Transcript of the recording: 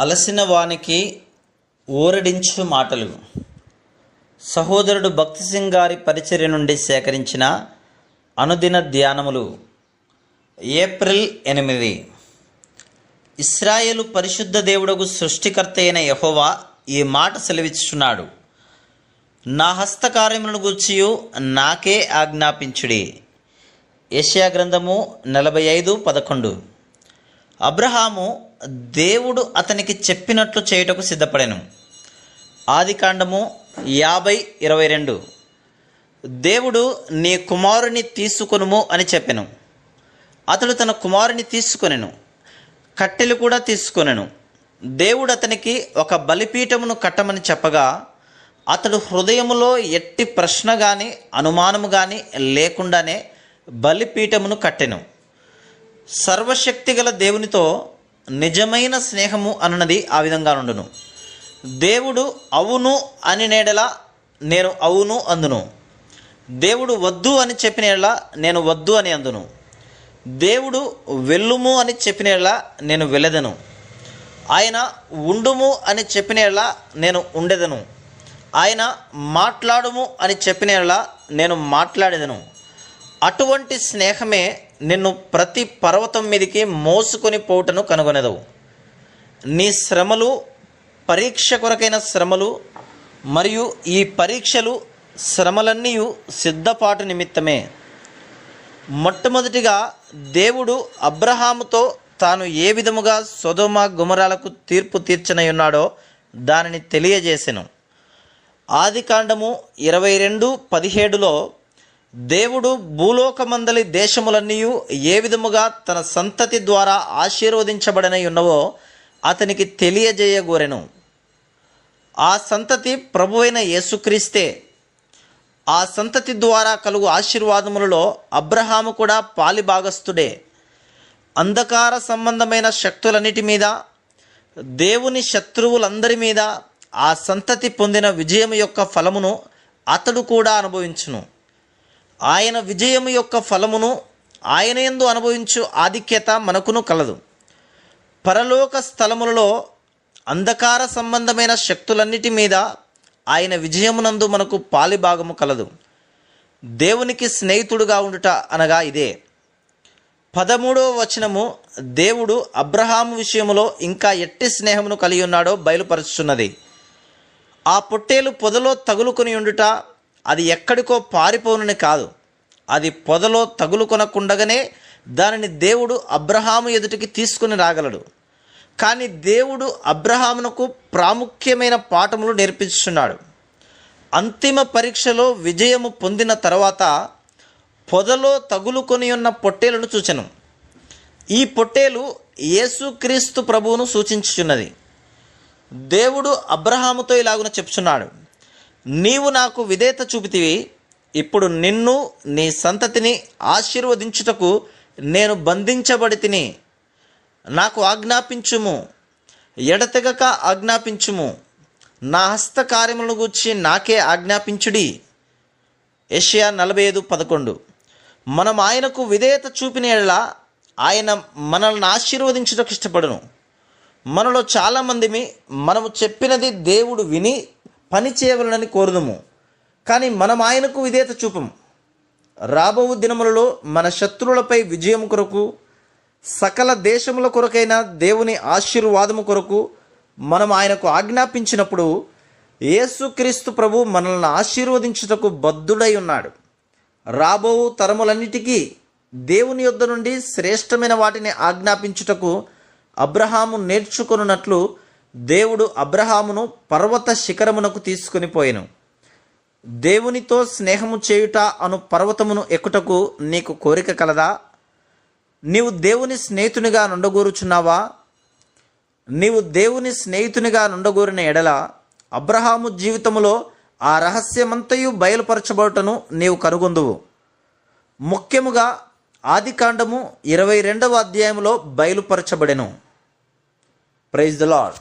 అలసిన వానికి ఊరడించు మాటలు. సహోదరుడు భక్తి సింగ్ గారి పరిచర్య నుండి సేకరించిన అనుదిన ధ్యానములు. ఏప్రిల్ 8. ఇశ్రాయేలు పరిశుద్ధ దేవుడగు సృష్టికర్త అయిన యెహోవా ఈ మాట సెలవిచ్చుచున్నాడు. నా హస్తకార్యములను గూర్చియు నాకే ఆజ్ఞాపించుడి. యెషయా గ్రంథము 45:11. అబ్రహాము దేవుడు అతనికి చెప్పినట్లు చేయుటకు సిద్ధపడెను. ఆదికాండము 50:22. దేవుడు నీ కుమారుని తీసుకొనుము అని చెప్పెను. అతడు తన కుమారుని తీసుకొనెను, కట్టెలు కూడా తీసుకొనెను. దేవుడు అతనికి ఒక బలిపీఠమును కట్టమని చెప్పగా అతడు హృదయములో ఎట్టి ప్రశ్న కానీ అనుమానము కానీ లేకుండానే బలిపీఠమును కట్టెను. సర్వశక్తిగల దేవునితో నిజమైన స్నేహము అన్నది ఆ విధంగా నుండును. దేవుడు అవును అని నేడలా నేను అవును అందును. దేవుడు వద్దు అని చెప్పిన ఎడల నేను వద్దు అని అందును. దేవుడు వెళ్ళుము అని చెప్పిన ఎడల నేను వెళ్ళెదను. ఆయన ఉండుము అని చెప్పిన ఎడల నేను ఉండెదను. ఆయన మాట్లాడుము అని చెప్పిన ఎడల నేను మాట్లాడెదను. అటువంటి స్నేహమే నిన్ను ప్రతి పర్వతం మీదికి మోసుకొని పోవుటను కనుగొనెదవు. నీ శ్రమలు, పరీక్ష కొరకైన శ్రమలు మరియు ఈ పరీక్షలు శ్రమలన్నీ సిద్ధపాటు నిమిత్తమే. మొట్టమొదటిగా దేవుడు అబ్రహాముతో తాను ఏ విధముగా సొదొమ గొమొర్రాలకు తీర్పు తీర్చనయున్నాడో దానిని తెలియజేసెను. ఆదికాండము 22:17లో దేవుడు భూలోకమందలి దేశములన్నీ ఏ విధముగా తన సంతతి ద్వారా ఆశీర్వదించబడనై ఉన్నవో అతనికి తెలియజేయగోరెను. ఆ సంతతి ప్రభువైన యేసుక్రీస్తే. ఆ సంతతి ద్వారా కలుగు ఆశీర్వాదములలో అబ్రహాము కూడా పాలిభాగస్థుడే. అంధకార సంబంధమైన శక్తులన్నిటి మీద, దేవుని శత్రువులందరి మీద ఆ సంతతి పొందిన విజయం యొక్క ఫలమును అతడు కూడా అనుభవించును. ఆయన విజయము యొక్క ఫలమును ఆయన యందు అనుభవించు ఆధిక్యత మనకును కలదు. పరలోక స్థలములలో అంధకార సంబంధమైన శక్తులన్నిటి మీద ఆయన విజయమునందు మనకు పాలిభాగము కలదు. దేవునికి స్నేహితుడుగా ఉండుట అనగా ఇదే. 13వ వచనము దేవుడు అబ్రహాము విషయములో ఇంకా ఎట్టి స్నేహమును కలిగి ఉన్నాడో బయలుపరుచున్నది. ఆ పొట్టేలు పొదలో తగులుకొని ఉండుట అది ఎక్కడికో పారిపోనని కాదు. అది పొదలో తగులుకొనకుండగానే దానిని దేవుడు అబ్రహాము ఎదుటికి తీసుకుని రాగలడు. కానీ దేవుడు అబ్రహామునకు ప్రాముఖ్యమైన పాఠములు నేర్పిస్తున్నాడు. అంతిమ పరీక్షలో విజయము పొందిన తర్వాత పొదలో తగులుకొని ఉన్న పొట్టేలును చూచెను. ఈ పొట్టేలు యేసుక్రీస్తు ప్రభువును సూచించుచున్నది. దేవుడు అబ్రహాముతో ఇలాగున చెప్తున్నాడు, నీవు నాకు విధేయత చూపితివి, ఇప్పుడు నిన్ను నీ సంతతిని ఆశీర్వదించుటకు నేను బంధించబడి తిని. నాకు ఆజ్ఞాపించుము, ఎడతెగక ఆజ్ఞాపించుము. నా హస్తకార్యములను గూర్చి నాకే ఆజ్ఞాపించుడి. యెషయా 45:11. మనం ఆయనకు విధేయత చూపిన యెడల ఆయన మనల్ని ఆశీర్వదించుటకు ఇష్టపడును. మనలో చాలామందిమి మనము చెప్పినది దేవుడు విని పని చేయవలనని కోరుదుము, కానీ మనం ఆయనకు విధేయత చూపము. రాబో దినములలో మన శత్రువులపై విజయం కొరకు, సకల దేశముల కొరకైన దేవుని ఆశీర్వాదము కొరకు మనం ఆయనకు ఆజ్ఞాపించినప్పుడు యేసుక్రీస్తు ప్రభు మనల్ని ఆశీర్వదించుటకు బద్ధుడై ఉన్నాడు. రాబో తరములన్నిటికీ దేవుని యొద్ద నుండి శ్రేష్టమైన వాటిని ఆజ్ఞాపించుటకు అబ్రహాము నేర్చుకొనున్నట్లు దేవుడు అబ్రహామును పర్వత శిఖరమునకు తీసుకొని పోయెను. దేవునితో స్నేహము చేయుట అను పర్వతమును ఎక్కుటకు నీకు కోరిక కలదా? నీవు దేవుని స్నేహితునిగా నుండగోరుచున్నావా? నీవు దేవుని స్నేహితునిగా నుండగోరిన ఎడల అబ్రహాము జీవితములో ఆ రహస్యమంతయు బయలుపరచబడుటను నీవు కనుగొందువు. ముఖ్యముగా ఆదికాండము 22వ అధ్యాయంలో బయలుపరచబడెను. Praise the lord.